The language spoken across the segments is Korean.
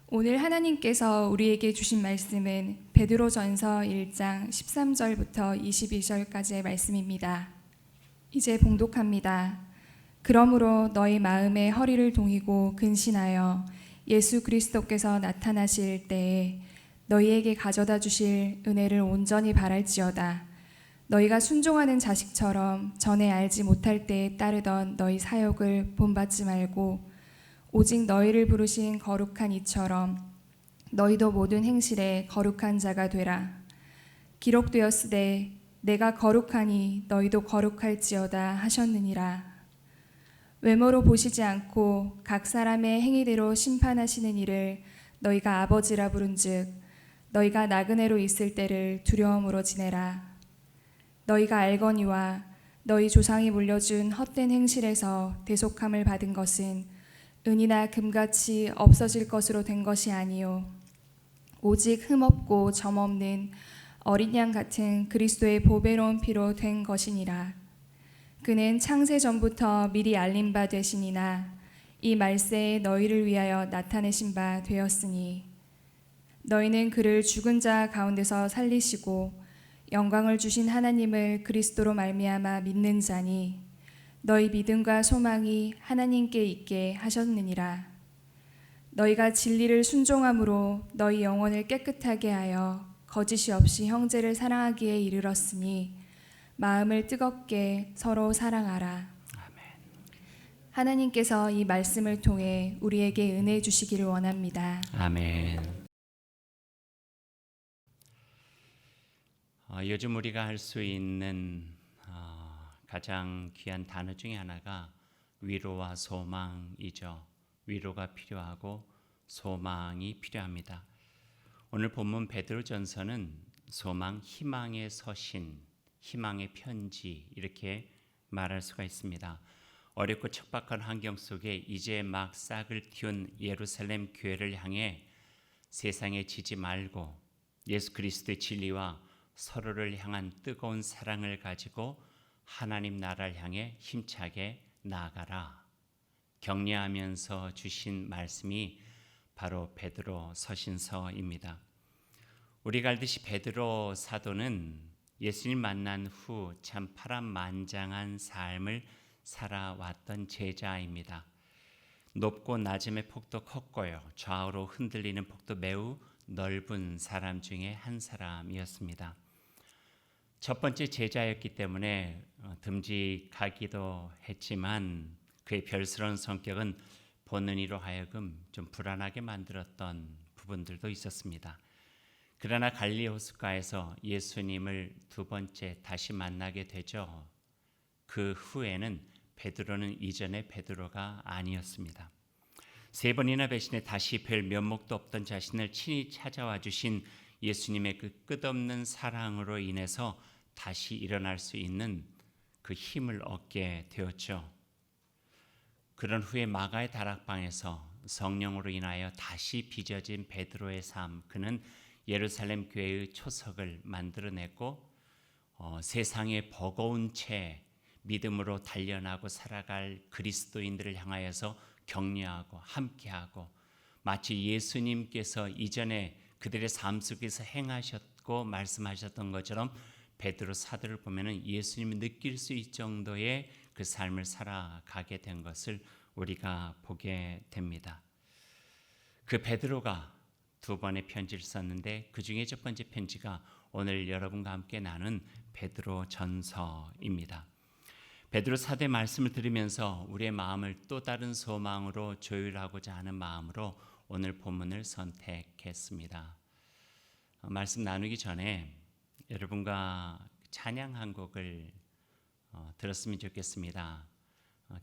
오늘 하나님께서 우리에게 주신 말씀은 베드로전서 1장 13절부터 22절까지의 말씀입니다. 이제 봉독합니다. 그러므로 너희 마음에 허리를 동이고 근신하여 예수 그리스도께서 나타나실 때에 너희에게 가져다 주실 은혜를 온전히 바랄지어다. 너희가 순종하는 자식처럼 전에 알지 못할 때에 따르던 너희 사욕을 본받지 말고 오직 너희를 부르신 거룩한 이처럼 너희도 모든 행실에 거룩한 자가 되라. 기록되었으되 내가 거룩하니 너희도 거룩할지어다 하셨느니라. 외모로 보시지 않고 각 사람의 행위대로 심판하시는 이를 너희가 아버지라 부른즉 너희가 나그네로 있을 때를 두려움으로 지내라. 너희가 알거니와 너희 조상이 물려준 헛된 행실에서 대속함을 받은 것은 은이나 금같이 없어질 것으로 된 것이 아니요 오직 흠없고 점없는 어린 양 같은 그리스도의 보배로운 피로 된 것이니라. 그는 창세 전부터 미리 알린 바 되시니나 이 말세에 너희를 위하여 나타내신 바 되었으니 너희는 그를 죽은 자 가운데서 살리시고 영광을 주신 하나님을 그리스도로 말미암아 믿는 자니 너희 믿음과 소망이 하나님께 있게 하셨느니라. 너희가 진리를 순종함으로 너희 영혼을 깨끗하게 하여 거짓이 없이 형제를 사랑하기에 이르렀으니 마음을 뜨겁게 서로 사랑하라. 아멘. 하나님께서 이 말씀을 통해 우리에게 은혜 주시기를 원합니다. 아멘. 요즘 우리가 할 수 있는 가장 귀한 단어 중에 하나가 위로와 소망이죠. 위로가 필요하고 소망이 필요합니다. 오늘 본문 베드로전서는 소망, 희망의 서신, 희망의 편지 이렇게 말할 수가 있습니다. 어렵고 척박한 환경 속에 이제 막 싹을 틔운 예루살렘 교회를 향해 세상에 지지 말고 예수 그리스도의 진리와 서로를 향한 뜨거운 사랑을 가지고 하나님 나라를 향해 힘차게 나아가라. 격려하면서 주신 말씀이 바로 베드로 서신서입니다. 우리가 알듯이 베드로 사도는 예수님 만난 후 참 파란만장한 삶을 살아왔던 제자입니다. 높고 낮음의 폭도 컸고요. 좌우로 흔들리는 폭도 매우 넓은 사람 중에 한 사람이었습니다. 첫 번째 제자였기 때문에 듬직하기도 했지만 그의 별스러운 성격은 보는 이로 하여금 좀 불안하게 만들었던 부분들도 있었습니다. 그러나 갈릴리 호숫가에서 예수님을 두 번째 다시 만나게 되죠. 그 후에는 베드로는 이전의 베드로가 아니었습니다. 세 번이나 배신해 다시 뵐 면목도 없던 자신을 친히 찾아와 주신 예수님의 그 끝없는 사랑으로 인해서 다시 일어날 수 있는 그 힘을 얻게 되었죠. 그런 후에 마가의 다락방에서 성령으로 인하여 다시 빚어진 베드로의 삶, 그는 예루살렘 교회의 초석을 만들어냈고 세상에 버거운 채 믿음으로 단련하고 살아갈 그리스도인들을 향하여서 격려하고 함께하고 마치 예수님께서 이전에 그들의 삶 속에서 행하셨고 말씀하셨던 것처럼 베드로 사도를 보면은 예수님이 느낄 수 있을 정도의 그 삶을 살아가게 된 것을 우리가 보게 됩니다. 그 베드로가 두 번의 편지를 썼는데 그 중에 첫 번째 편지가 오늘 여러분과 함께 나눈 베드로 전서입니다. 베드로 사도의 말씀을 들으면서 우리의 마음을 또 다른 소망으로 조율하고자 하는 마음으로 오늘 본문을 선택했습니다. 말씀 나누기 전에 여러분과 찬양 한 곡을 들었으면 좋겠습니다.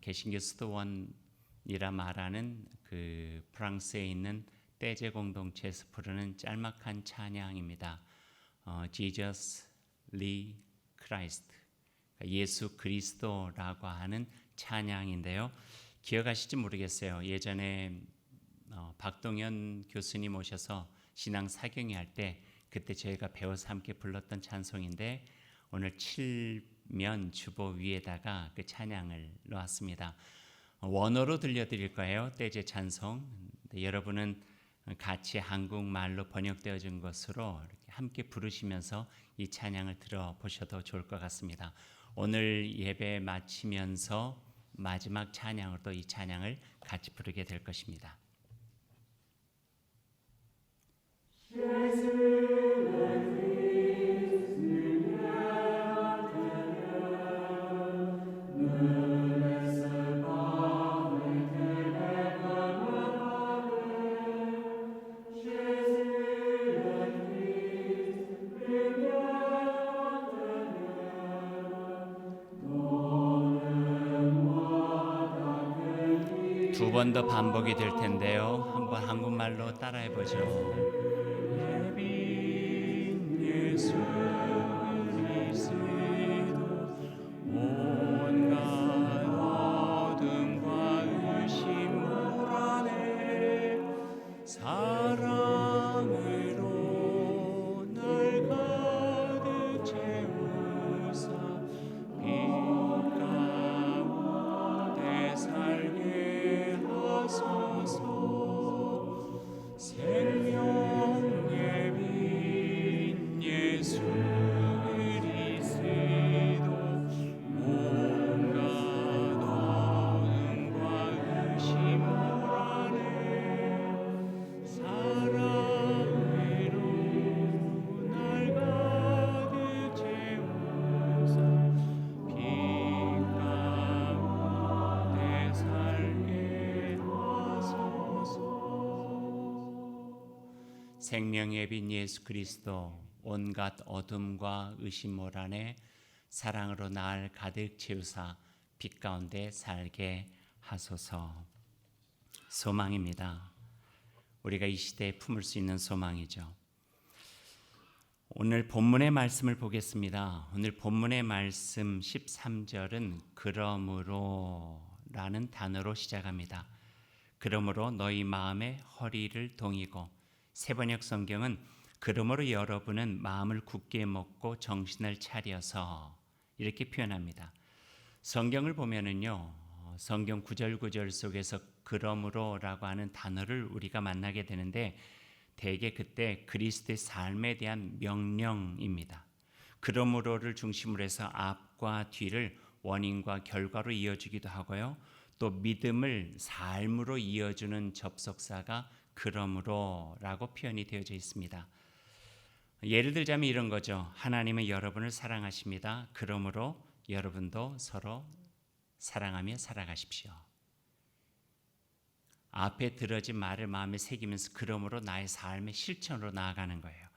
개신교 수도원이라 말하는 그 프랑스에 있는 떼제 공동체에서 부르는 짤막한 찬양입니다. Jesus Lee Christ, 예수 그리스도라고 하는 찬양인데요. 기억하실지 모르겠어요. 예전에 박동현 교수님 오셔서 신앙 사경회 할 때 그때 저희가 배워서 함께 불렀던 찬송인데 오늘 칠면 주보 위에다가 그 찬양을 놓았습니다. 원어로 들려드릴 거예요. 떼제 찬송. 여러분은 같이 한국말로 번역되어진 것으로 이렇게 함께 부르시면서 이 찬양을 들어보셔도 좋을 것 같습니다. 오늘 예배 마치면서 마지막 찬양으로도 이 찬양을 같이 부르게 될 것입니다. 두 번 더 반복이 될 텐데요. 한번 한국말로 따라해 보죠. 예빈 예수 그리스도 온갖 어둠과 의심 몰아내 사랑으로 날 가득 채우사 빛 가운데 살게 하소서. 생명 예빈 예수 그리스도 온갖 어둠과 의심 몰아내 사랑으로 날 가득 채우사 빛 가운데 살게 하소서. 생명의 빛 예수 그리스도 온갖 어둠과 의심 몰아내 사랑으로 날 가득 채우사 빛 가운데 살게 하소서. 소망입니다. 우리가 이 시대에 품을 수 있는 소망이죠. 오늘 본문의 말씀을 보겠습니다. 오늘 본문의 말씀 13절은 그러므로 라는 단어로 시작합니다. 그러므로 너희 마음의 허리를 동이고, 세번역 성경은 그러므로 여러분은 마음을 굳게 먹고 정신을 차려서 이렇게 표현합니다. 성경을 보면은요, 성경 구절 속에서 그러므로라고 하는 단어를 우리가 만나게 되는데 대개 그때 그리스도의 삶에 대한 명령입니다. 그러므로를 중심으로 해서 앞과 뒤를 원인과 결과로 이어주기도 하고요. 또 믿음을 삶으로 이어주는 접속사가 그러므로라고 표현이 되어져 있습니다. 예를 들자면 이런 거죠. 하나님은 여러분을 사랑하십니다. 그러므로 여러분도 서로 사랑하며 살아가십시오. 앞에 들어진 말을 마음에 새기면서 그러므로 나의 삶의 실천으로 나아가는 거예요.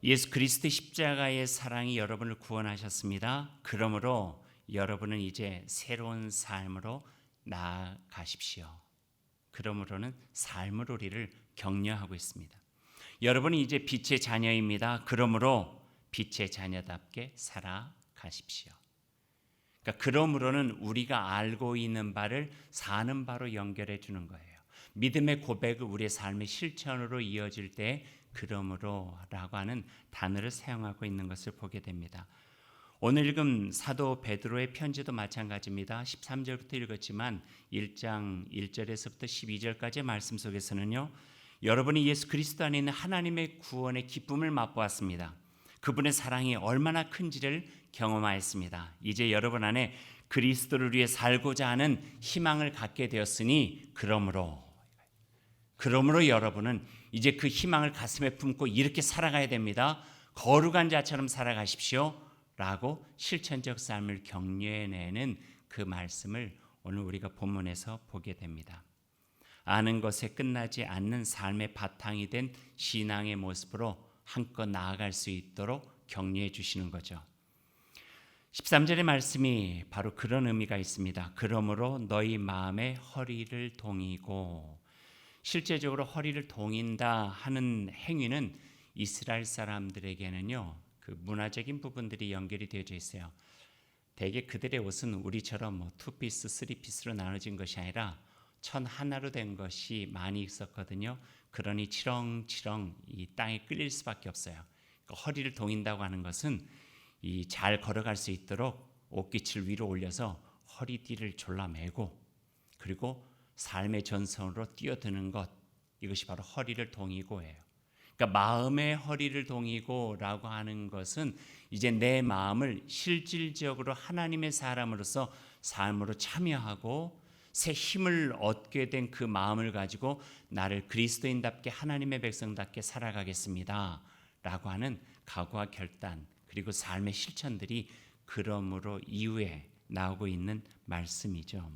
예수 그리스도의 십자가의 사랑이 여러분을 구원하셨습니다. 그러므로 여러분은 이제 새로운 삶으로 나아가십시오. 그러므로는 삶을 우리를 격려하고 있습니다. 여러분은 이제 빛의 자녀입니다. 그러므로 빛의 자녀답게 살아가십시오. 그러니까 그러므로는 우리가 알고 있는 바를 사는 바로 연결해 주는 거예요. 믿음의 고백을 우리의 삶의 실천으로 이어질 때 그러므로라고 하는 단어를 사용하고 있는 것을 보게 됩니다. 오늘 읽은 사도 베드로의 편지도 마찬가지입니다. 13절부터 읽었지만 1장 1절에서부터 12절까지의 말씀 속에서는요, 여러분이 예수 그리스도 안에 있는 하나님의 구원의 기쁨을 맛보았습니다. 그분의 사랑이 얼마나 큰지를 경험하였습니다. 이제 여러분 안에 그리스도를 위해 살고자 하는 희망을 갖게 되었으니 그러므로 여러분은 이제 그 희망을 가슴에 품고 이렇게 살아가야 됩니다. 거룩한 자처럼 살아가십시오 라고 실천적 삶을 격려해내는 그 말씀을 오늘 우리가 본문에서 보게 됩니다. 아는 것에 끝나지 않는 삶의 바탕이 된 신앙의 모습으로 한껏 나아갈 수 있도록 격려해 주시는 거죠. 13절의 말씀이 바로 그런 의미가 있습니다. 그러므로 너희 마음의 허리를 동이고, 실제적으로 허리를 동인다 하는 행위는 이스라엘 사람들에게는요, 그 문화적인 부분들이 연결이 되어져 있어요. 대개 그들의 옷은 우리처럼 투피스, 쓰리피스로 나눠진 것이 아니라 천 하나로 된 것이 많이 있었거든요. 그러니 치렁치렁 이 땅에 끌릴 수밖에 없어요. 그러니까 허리를 동인다고 하는 것은 이 잘 걸어갈 수 있도록 옷깃을 위로 올려서 허리띠를 졸라매고, 그리고 삶의 전선으로 뛰어드는 것, 이것이 바로 허리를 동이고예요. 그러니까 마음의 허리를 동이고라고 하는 것은 이제 내 마음을 실질적으로 하나님의 사람으로서 삶으로 참여하고 새 힘을 얻게 된 그 마음을 가지고 나를 그리스도인답게 하나님의 백성답게 살아가겠습니다 라고 하는 각오와 결단 그리고 삶의 실천들이 그러므로 이후에 나오고 있는 말씀이죠.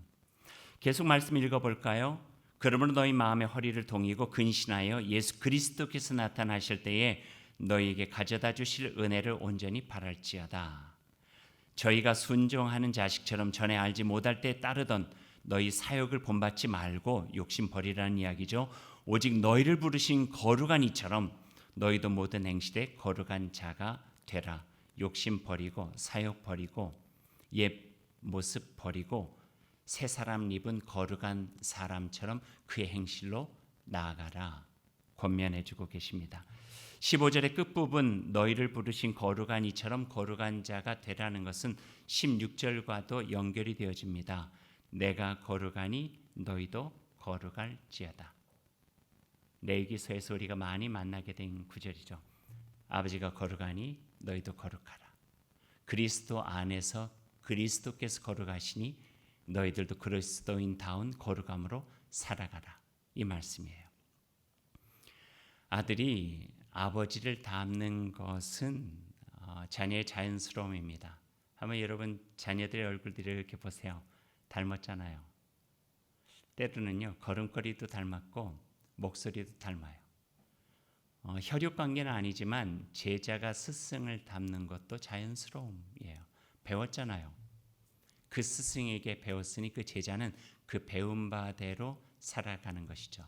계속 말씀 읽어볼까요? 그러므로 너희 마음의 허리를 동이고 근신하여 예수 그리스도께서 나타나실 때에 너희에게 가져다 주실 은혜를 온전히 바랄지어다. 저희가 순종하는 자식처럼 전에 알지 못할 때 따르던 너희 사역을 본받지 말고 욕심 버리라는 이야기죠. 오직 너희를 부르신 거룩한 이처럼 너희도 모든 행실에 거룩한 자가 되라. 욕심 버리고 사역 버리고 옛 모습 버리고 새 사람 입은 거룩한 사람처럼 그의 행실로 나아가라 권면해 주고 계십니다. 15절의 끝부분 너희를 부르신 거룩한 이처럼 거룩한 자가 되라는 것은 16절과도 연결이 되어집니다. 내가 거룩하니 너희도 거룩할지어다. 레위기서에서 우리가 많이 만나게 된 구절이죠. 아버지가 거룩하니 너희도 거룩하라. 그리스도 안에서 그리스도께서 거룩하시니 너희들도 그리스도인다운 거룩함으로 살아가라. 이 말씀이에요. 아들이 아버지를 닮는 것은 자녀의 자연스러움입니다. 한번 여러분 자녀들의 얼굴들을 이렇게 보세요. 닮았잖아요. 때로는요 걸음걸이도 닮았고 목소리도 닮아요. 혈육 관계는 아니지만 제자가 스승을 닮는 것도 자연스러움이에요. 배웠잖아요. 그 스승에게 배웠으니 그 제자는 그 배운 바대로 살아가는 것이죠.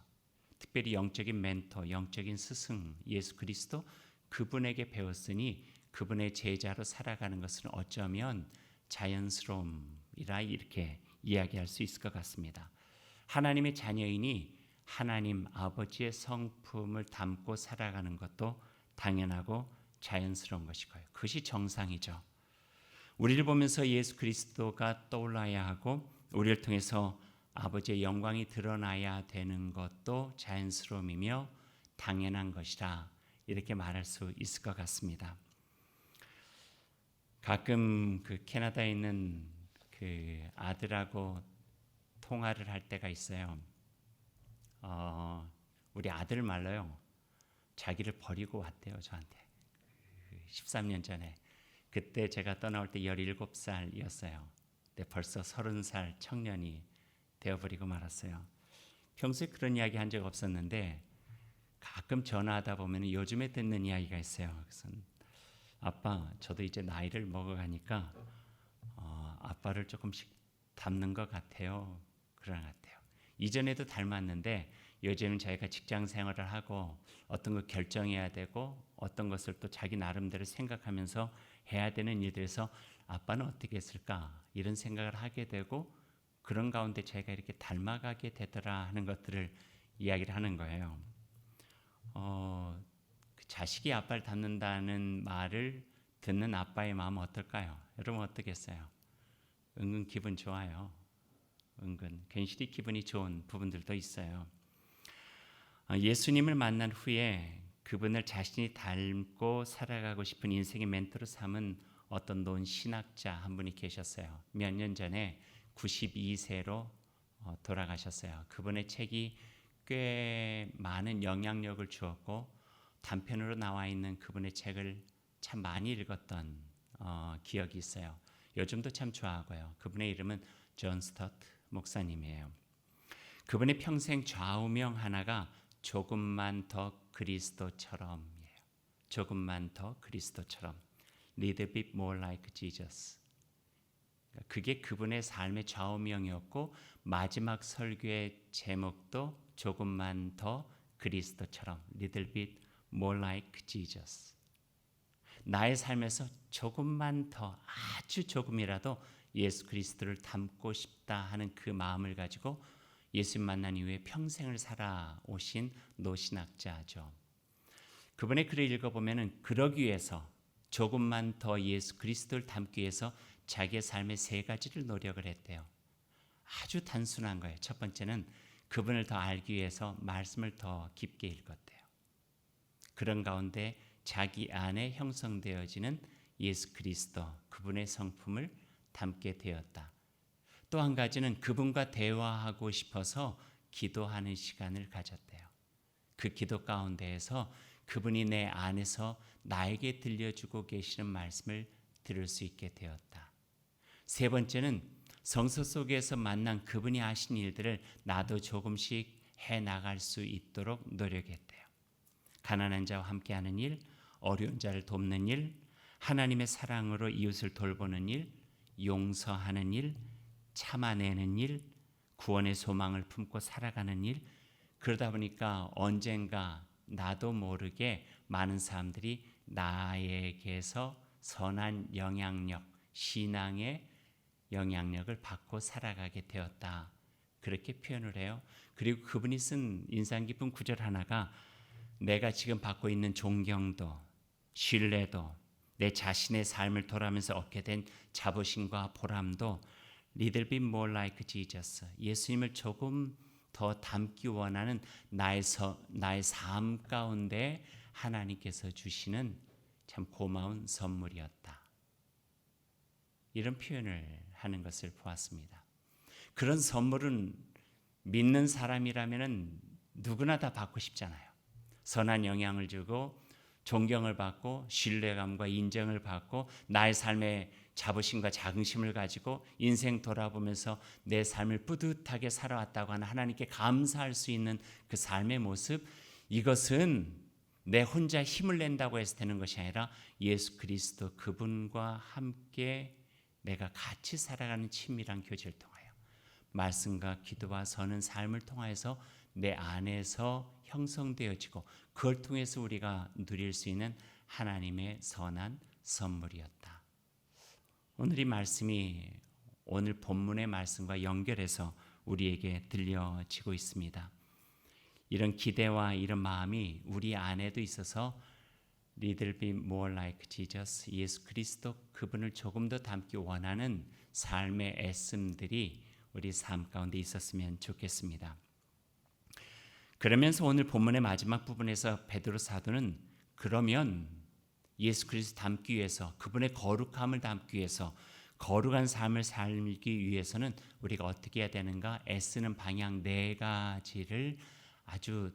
특별히 영적인 멘토, 영적인 스승 예수 그리스도 그분에게 배웠으니 그분의 제자로 살아가는 것은 어쩌면 자연스러움이라 이렇게 이야기할 수 있을 것 같습니다. 하나님의 자녀이니 하나님 아버지의 성품을 담고 살아가는 것도 당연하고 자연스러운 것이고요. 그것이 정상이죠. 우리를 보면서 예수 그리스도가 떠올라야 하고 우리를 통해서 아버지의 영광이 드러나야 되는 것도 자연스러움이며 당연한 것이라 이렇게 말할 수 있을 것 같습니다. 가끔 그 캐나다에 있는 그 아들하고 통화를 할 때가 있어요. 우리 아들 말로요. 자기를 버리고 왔대요, 저한테. 13년 전에. 그때 제가 떠나올 때 17살이었어요. 근데 벌써 30살 청년이 되어버리고 말았어요. 평소에 그런 이야기 한 적 없었는데 가끔 전화하다 보면 요즘에 듣는 이야기가 있어요. 그래서 아빠, 저도 이제 나이를 먹어가니까 아빠를 조금씩 닮는 것 같아요. 그런 것 같아요. 이전에도 닮았는데 요즘은 자기가 직장 생활을 하고 어떤 걸 결정해야 되고 어떤 것을 또 자기 나름대로 생각하면서 해야 되는 일들에서 아빠는 어떻게 했을까 이런 생각을 하게 되고 그런 가운데 제가 이렇게 닮아가게 되더라 하는 것들을 이야기를 하는 거예요. 그 자식이 아빠를 닮는다는 말을 듣는 아빠의 마음은 어떨까요? 여러분 어떻겠어요? 은근 기분 좋아요. 은근 괜시리 기분이 좋은 부분들도 있어요. 예수님을 만난 후에 그분을 자신이 닮고 살아가고 싶은 인생의 멘토로 삼은 어떤 논 신학자 한 분이 계셨어요. 몇 년 전에 92세로 돌아가셨어요. 그분의 책이 꽤 많은 영향력을 주었고 단편으로 나와 있는 그분의 책을 참 많이 읽었던 기억이 있어요. 요즘도 참 좋아하고요. 그분의 이름은 존 스토트 목사님이에요. 그분의 평생 좌우명 하나가 조금만 더 그리스도처럼이에요. 조금만 더 그리스도처럼. Little bit more like Jesus. 그게 그분의 삶의 좌우명이었고 마지막 설교의 제목도 조금만 더 그리스도처럼. Little bit more like Jesus. 나의 삶에서 조금만 더 아주 조금이라도 예수 그리스도를 닮고 싶다 하는 그 마음을 가지고 예수님 만난 이후에 평생을 살아오신 노신학자죠. 그분의 글을 읽어보면 그러기 위해서 조금만 더 예수 그리스도를 닮기 위해서 자기의 삶의 세 가지를 노력을 했대요. 아주 단순한 거예요. 첫 번째는 그분을 더 알기 위해서 말씀을 더 깊게 읽었대요. 그런 가운데 자기 안에 형성되어지는 예수 그리스도, 그분의 성품을 담게 되었다. 또 한 가지는 그분과 대화하고 싶어서 기도하는 시간을 가졌대요. 그 기도 가운데에서 그분이 내 안에서 나에게 들려주고 계시는 말씀을 들을 수 있게 되었다. 세 번째는 성서 속에서 만난 그분이 하신 일들을 나도 조금씩 해나갈 수 있도록 노력했대요. 가난한 자와 함께하는 일, 어려운 자를 돕는 일, 하나님의 사랑으로 이웃을 돌보는 일, 용서하는 일, 참아내는 일, 구원의 소망을 품고 살아가는 일. 그러다 보니까 언젠가 나도 모르게 많은 사람들이 나에게서 선한 영향력, 신앙의 영향력을 받고 살아가게 되었다. 그렇게 표현을 해요. 그리고 그분이 쓴 인상 깊은 구절 하나가 내가 지금 받고 있는 존경도, 신뢰도, 내 자신의 삶을 돌아가면서 얻게 된 자부심과 보람도 Little bit more like Jesus. 예수님을 조금 더 닮기 원하는 나의 삶 가운데 하나님께서 주시는 참 고마운 선물이었다. 이런 표현을 하는 것을 보았습니다. 그런 선물은 믿는 사람이라면 누구나 다 받고 싶잖아요. 선한 영향을 주고 존경을 받고 신뢰감과 인정을 받고 나의 삶에 자부심과 자긍심을 가지고 인생 돌아보면서 내 삶을 뿌듯하게 살아왔다고 하는 하나님께 감사할 수 있는 그 삶의 모습, 이것은 내 혼자 힘을 낸다고 해서 되는 것이 아니라 예수 그리스도 그분과 함께 내가 같이 살아가는 친밀한 교제를 통하여 말씀과 기도와 서는 삶을 통하여서 내 안에서 형성되어지고 그걸 통해서 우리가 누릴 수 있는 하나님의 선한 선물이었다. 오늘 이 말씀이 오늘 본문의 말씀과 연결해서 우리에게 들려지고 있습니다. 이런 기대와 이런 마음이 우리 안에도 있어서 Little bit more like Jesus, 예수 그리스도 그분을 조금 더 닮기 원하는 삶의 애씀들이 우리 삶 가운데 있었으면 좋겠습니다. 그러면서 오늘 본문의 마지막 부분에서 베드로 사도는 그러면 예수 그리스도 닮기 위해서, 그분의 거룩함을 닮기 위해서, 거룩한 삶을 살기 위해서는 우리가 어떻게 해야 되는가? 애쓰는 방향 네 가지를 아주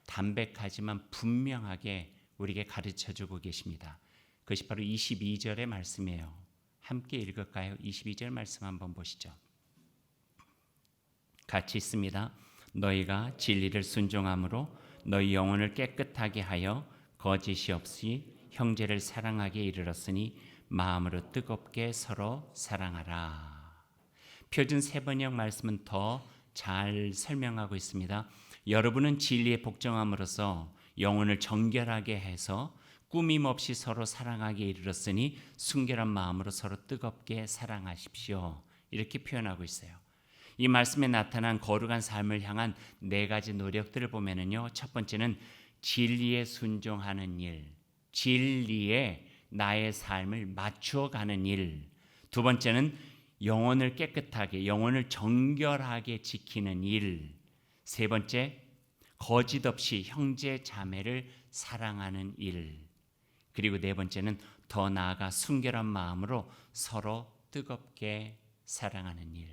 담백하지만 분명하게 우리에게 가르쳐주고 계십니다. 그것이 바로 22절의 말씀이에요. 함께 읽을까요? 22절 말씀 한번 보시죠. 같이 있습니다. 너희가 진리를 순종함으로 너희 영혼을 깨끗하게 하여 거짓이 없이 형제를 사랑하게 이르렀으니 마음으로 뜨겁게 서로 사랑하라. 표준 세번역 말씀은 더 잘 설명하고 있습니다. 여러분은 진리에 복종함으로써 영혼을 정결하게 해서 꾸밈 없이 서로 사랑하게 이르렀으니 순결한 마음으로 서로 뜨겁게 사랑하십시오. 이렇게 표현하고 있어요. 이 말씀에 나타난 거룩한 삶을 향한 네 가지 노력들을 보면은요. 첫 번째는 진리에 순종하는 일, 진리에 나의 삶을 맞추어가는 일. 두 번째는 영혼을 깨끗하게, 영혼을 정결하게 지키는 일. 세 번째, 거짓 없이 형제 자매를 사랑하는 일. 그리고 네 번째는 더 나아가 순결한 마음으로 서로 뜨겁게 사랑하는 일.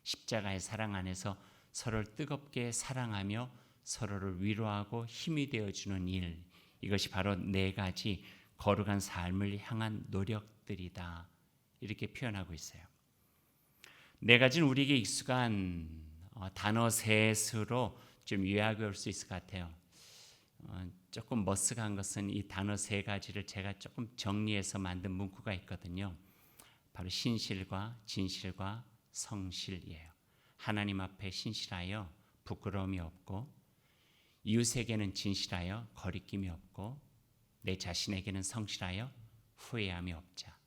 십자가의 사랑 안에서 서로를 뜨겁게 사랑하며 서로를 위로하고 힘이 되어주는 일. 이것이 바로 네 가지 거룩한 삶을 향한 노력들이다. 이렇게 표현하고 있어요. 네 가지는 우리에게 익숙한 단어 셋으로 좀 요약해 올 수 있을 것 같아요. 조금 머쓱한 것은 이 단어 세 가지를 제가 조금 정리해서 만든 문구가 있거든요. 바로 신실과 진실과 성실이에요. 하나님 앞에 신실하여 부끄러움이 없고, 이웃에게는 진실하여 거리낌이 없고, 내 자신에게는 성실하여 후회함이 없자.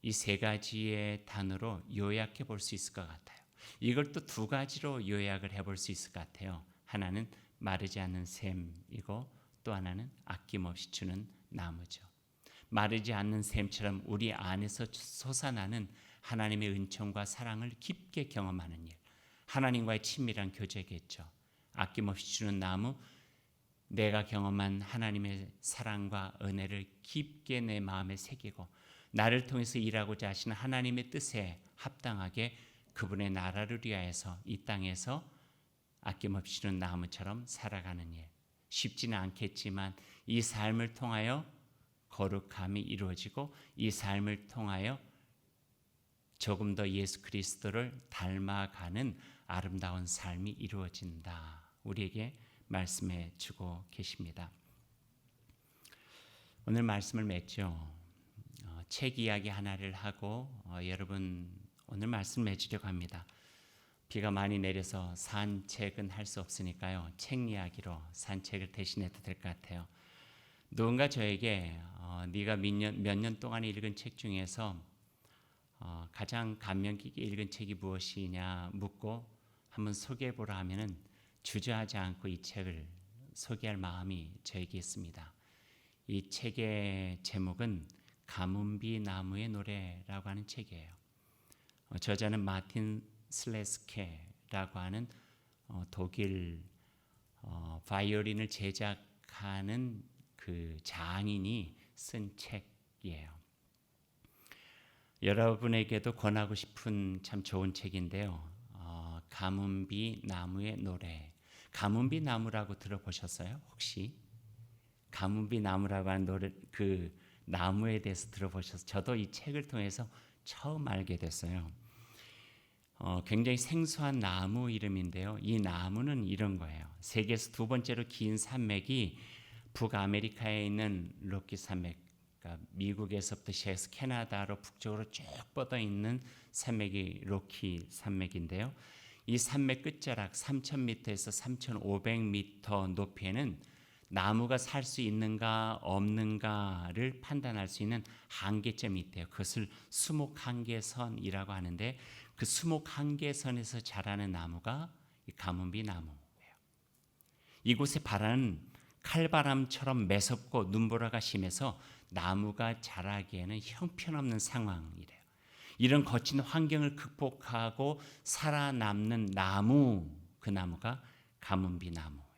이 세 가지의 단어로 요약해 볼 수 있을 것 같아요. 이걸 또 두 가지로 요약을 해볼 수 있을 것 같아요. 하나는 마르지 않는 샘이고 또 하나는 아낌없이 주는 나무죠. 마르지 않는 샘처럼 우리 안에서 솟아나는 하나님의 은총과 사랑을 깊게 경험하는 일, 하나님과의 친밀한 교제겠죠. 아낌없이 주는 나무, 내가 경험한 하나님의 사랑과 은혜를 깊게 내 마음에 새기고 나를 통해서 일하고자 하시는 하나님의 뜻에 합당하게 그분의 나라를 위하여서 이 땅에서 아낌없이 주는 나무처럼 살아가는 일. 쉽지는 않겠지만 이 삶을 통하여 거룩함이 이루어지고 이 삶을 통하여 조금 더 예수 그리스도를 닮아가는 아름다운 삶이 이루어진다. 우리에게 말씀해 주고 계십니다. 오늘 말씀을 맺죠. 책 이야기 하나를 하고 여러분 오늘 말씀 맺으려고 합니다. 비가 많이 내려서 산책은 할 수 없으니까요. 책 이야기로 산책을 대신해도 될 것 같아요. 누군가 저에게 네가 몇 년 동안 읽은 책 중에서 가장 감명 깊게 읽은 책이 무엇이냐 묻고 한번 소개해보라 하면은 주저하지 않고 이 책을 소개할 마음이 저에게 있습니다. 이 책의 제목은 가뭄비 나무의 노래라고 하는 책이에요. 저자는 마틴 슬레스케라고 하는 독일 바이올린을 제작하는 그 장인이 쓴 책이에요. 여러분에게도 권하고 싶은 참 좋은 책인데요. 가뭄비 나무의 노래. 가뭄비 나무라고 들어보셨어요? 혹시 가뭄비 나무라고 하는 노래, 그 나무에 대해서 들어보셨어요? 저도 이 책을 통해서 처음 알게 됐어요. 굉장히 생소한 나무 이름인데요. 이 나무는 이런 거예요. 세계에서 두 번째로 긴 산맥이 북아메리카에 있는 로키 산맥, 그러니까 미국에서부터 시작해서 캐나다로 북쪽으로 쭉 뻗어 있는 산맥이 로키 산맥인데요. 이 산맥 끝자락 3,000m에서 3,500m 높이에는 나무가 살 수 있는가 없는가를 판단할 수 있는 한계점이 있대요. 그것을 수목 한계선이라고 하는데 그 수목 한계선에서 자라는 나무가 이 가뭄비 나무예요. 이곳의 바람은 칼바람처럼 매섭고 눈보라가 심해서 나무가 자라기에는 형편없는 상황이래요. 이런 거친 환경을 극복하고 살아남는 나무, 그 나무가 가뭄비 나무예요.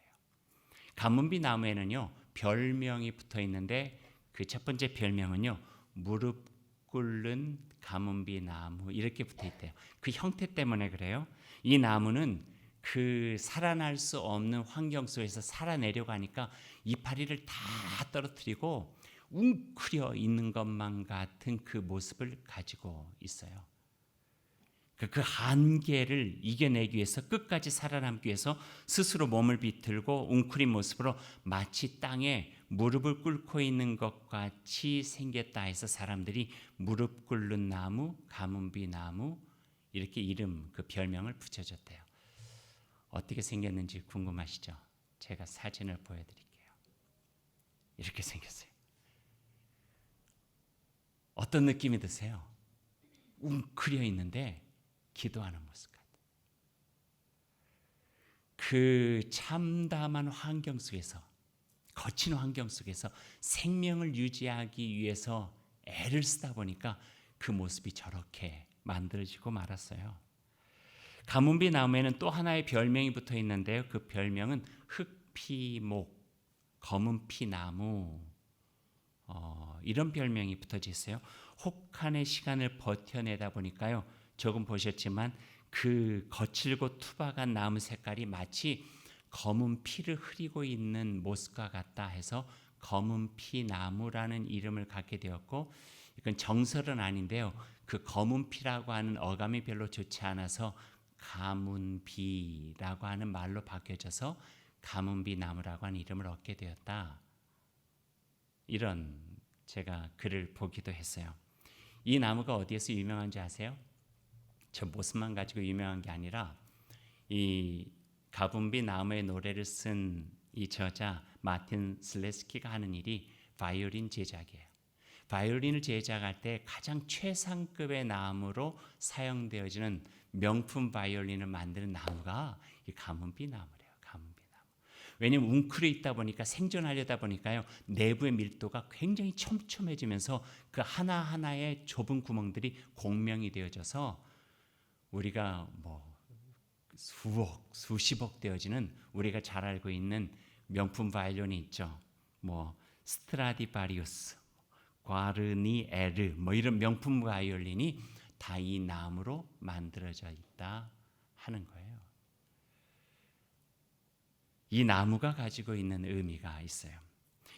가뭄비 나무에는요 별명이 붙어 있는데 그 첫 번째 별명은요 무릎 꿇는 가뭄비 나무 이렇게 붙어 있대요. 그 형태 때문에 그래요. 이 나무는 그 살아날 수 없는 환경 속에서 살아내려고 하니까 이파리를 다 떨어뜨리고 웅크려 있는 것만 같은 그 모습을 가지고 있어요. 그 한계를 이겨내기 위해서 끝까지 살아남기 위해서 스스로 몸을 비틀고 웅크린 모습으로 마치 땅에 무릎을 꿇고 있는 것 같이 생겼다 해서 사람들이 무릎 꿇는 나무, 가뭄비 나무 이렇게 이름, 그 별명을 붙여줬대요. 어떻게 생겼는지 궁금하시죠? 제가 사진을 보여드릴게요. 이렇게 생겼어요. 어떤 느낌이 드세요? 웅크려 있는데 기도하는 모습 같아요. 그 참담한 환경 속에서, 거친 환경 속에서 생명을 유지하기 위해서 애를 쓰다 보니까 그 모습이 저렇게 만들어지고 말았어요. 가뭄비 나무에는 또 하나의 별명이 붙어 있는데요. 그 별명은 흑피목, 검은피 나무, 이런 별명이 붙어져 있어요. 혹한의 시간을 버텨내다 보니까요. 조금 보셨지만 그 거칠고 투박한 나무 색깔이 마치 검은 피를 흐리고 있는 모습과 같다 해서 검은 피 나무라는 이름을 갖게 되었고, 이건 정설은 아닌데요. 그 검은 피라고 하는 어감이 별로 좋지 않아서 가문비라고 하는 말로 바뀌어져서 가문비 나무라고 하는 이름을 얻게 되었다. 이런 제가 글을 보기도 했어요. 이 나무가 어디에서 유명한지 아세요? 저 모습만 가지고 유명한 게 아니라 이 가붐비 나무의 노래를 쓴 이 저자 마틴 슬레스키가 하는 일이 바이올린 제작이에요. 바이올린을 제작할 때 가장 최상급의 나무로 사용되어지는 명품 바이올린을 만드는 나무가 이 가뭄비 나무래요. 가뭄비 나무. 왜냐하면 웅크려 있다 보니까 생존하려다 보니까요. 내부의 밀도가 굉장히 촘촘해지면서 그 하나하나의 좁은 구멍들이 공명이 되어져서 우리가 수억, 수십억 되어지는 우리가 잘 알고 있는 명품 바이올린이 있죠. 뭐 스트라디바리우스, 과르니에르 뭐 이런 명품 바이올린이 다 이 나무로 만들어져 있다 하는 거예요. 이 나무가 가지고 있는 의미가 있어요.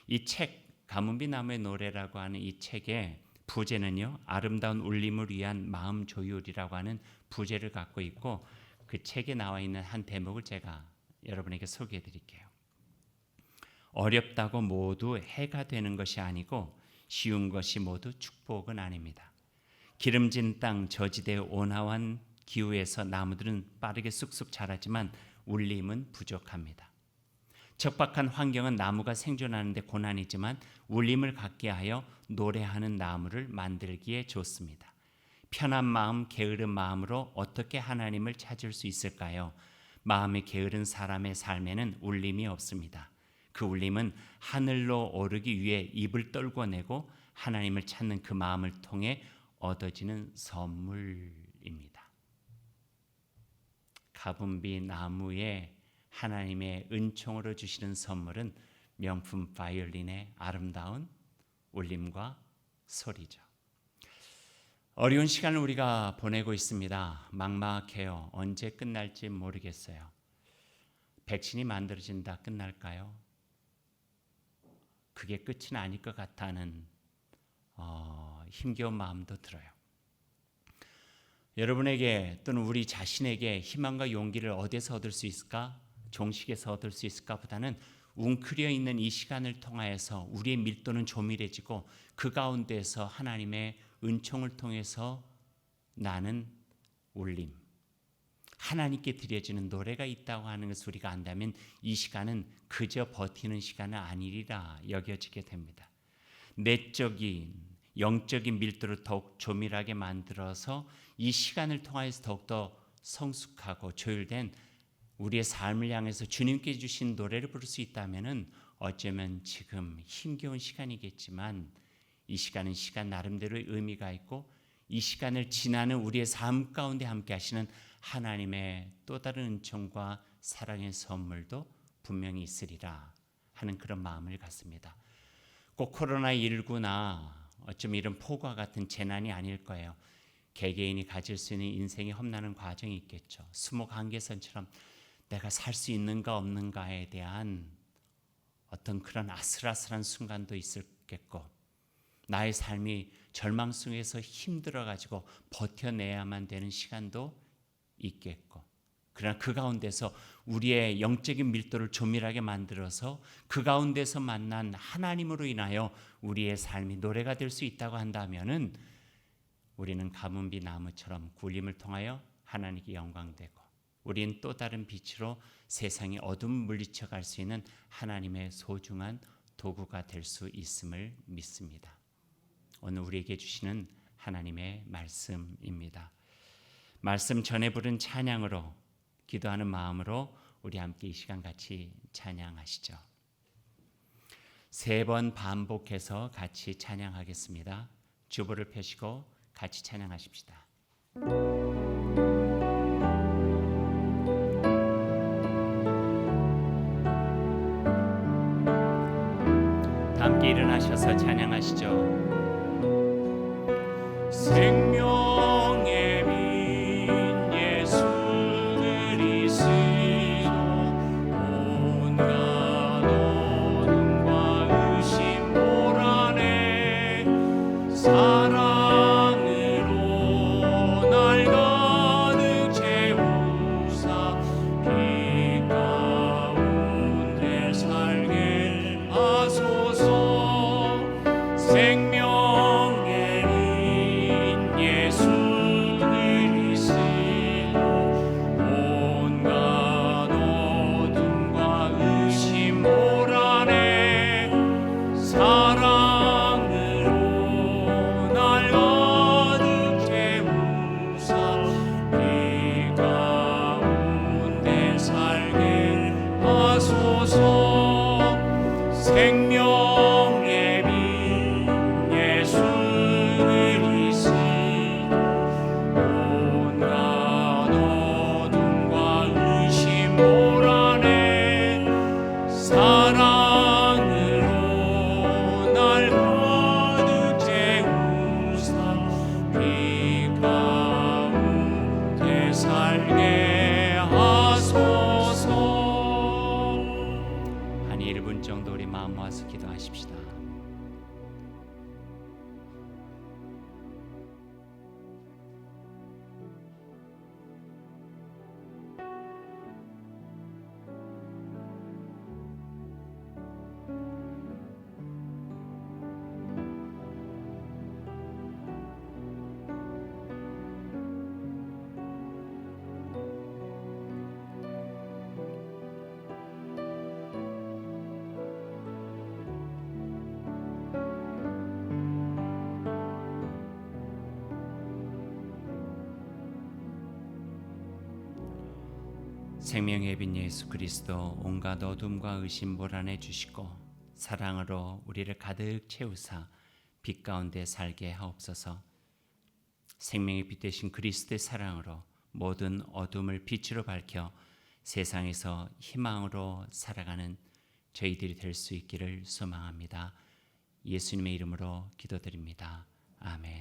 이 책 가문비 나무의 노래라고 하는 이 책의 부제는요, 아름다운 울림을 위한 마음 조율이라고 하는 부제를 갖고 있고, 그 책에 나와 있는 한 대목을 제가 여러분에게 소개해 드릴게요. 어렵다고 모두 해가 되는 것이 아니고 쉬운 것이 모두 축복은 아닙니다. 기름진 땅 저지대의 온화한 기후에서 나무들은 빠르게 쑥쑥 자라지만 울림은 부족합니다. 적박한 환경은 나무가 생존하는 데 고난이지만 울림을 갖게 하여 노래하는 나무를 만들기에 좋습니다. 편한 마음, 게으른 마음으로 어떻게 하나님을 찾을 수 있을까요? 마음이 게으른 사람의 삶에는 울림이 없습니다. 그 울림은 하늘로 오르기 위해 입을 떨궈내고 하나님을 찾는 그 마음을 통해 얻어지는 선물입니다. 가분비 나무에 하나님의 은총으로 주시는 선물은 명품 바이올린의 아름다운 울림과 소리죠. 어려운 시간을 우리가 보내고 있습니다. 막막해요. 언제 끝날지 모르겠어요. 백신이 만들어진다 끝날까요? 그게 끝은 아닐 것 같다는 힘겨운 마음도 들어요. 여러분에게 또는 우리 자신에게 희망과 용기를 어디서 얻을 수 있을까? 종식에서 얻을 수 있을까? 보다는 웅크려 있는 이 시간을 통하여서 우리의 밀도는 조밀해지고 그 가운데에서 하나님의 은총을 통해서 나는 울림, 하나님께 드려지는 노래가 있다고 하는 것을 우리가 안다면 이 시간은 그저 버티는 시간은 아니리라 여겨지게 됩니다. 내적인 영적인 밀도를 더욱 조밀하게 만들어서 이 시간을 통해서 더욱더 성숙하고 조율된 우리의 삶을 향해서 주님께 주신 노래를 부를 수 있다면 어쩌면 지금 힘겨운 시간이겠지만 이 시간은 시간 나름대로의 의미가 있고 이 시간을 지나는 우리의 삶 가운데 함께 하시는 하나님의 또 다른 은총과 사랑의 선물도 분명히 있으리라 하는 그런 마음을 갖습니다. 꼭 코로나19나 어쩌면 이런 폭우와 같은 재난이 아닐 거예요. 개개인이 가질 수 있는 인생의 험난한 과정이 있겠죠. 수목 한계선처럼 내가 살 수 있는가 없는가에 대한 어떤 그런 아슬아슬한 순간도 있겠고 나의 삶이 절망 속에서 힘들어가지고 버텨내야만 되는 시간도 있겠고 그러나 그 가운데서 우리의 영적인 밀도를 조밀하게 만들어서 그 가운데서 만난 하나님으로 인하여 우리의 삶이 노래가 될 수 있다고 한다면은 우리는 가문비 나무처럼 굴림을 통하여 하나님께 영광되고 우리는 또 다른 빛으로 세상의 어둠을 물리쳐 갈 수 있는 하나님의 소중한 도구가 될 수 있음을 믿습니다. 오늘 우리에게 주시는 하나님의 말씀입니다. 말씀 전에 부른 찬양으로 기도하는 마음으로 우리 함께 이 시간 같이 찬양하시죠. 3번 반복해서 같이 찬양하겠습니다. 주보를 펴시고 같이 찬양하십시다. 함께 일어나셔서 찬양하시죠. 생명의 빛 예수 그리스도 온갖 어둠과 의심 몰아내 사랑으로 날 가득 채우사 빛 가운데 살게 하소서. 생명의 인 예수 한 1분 정도 우리 마음 모아서 기도하십시다. 생명의 빛 예수 그리스도 온갖 어둠과 의심 몰아내 주시고 사랑으로 우리를 가득 채우사 빛 가운데 살게 하옵소서. 생명의 빛 되신 그리스도의 사랑으로 모든 어둠을 빛으로 밝혀 세상에서 희망으로 살아가는 저희들이 될 수 있기를 소망합니다. 예수님의 이름으로 기도드립니다. 아멘.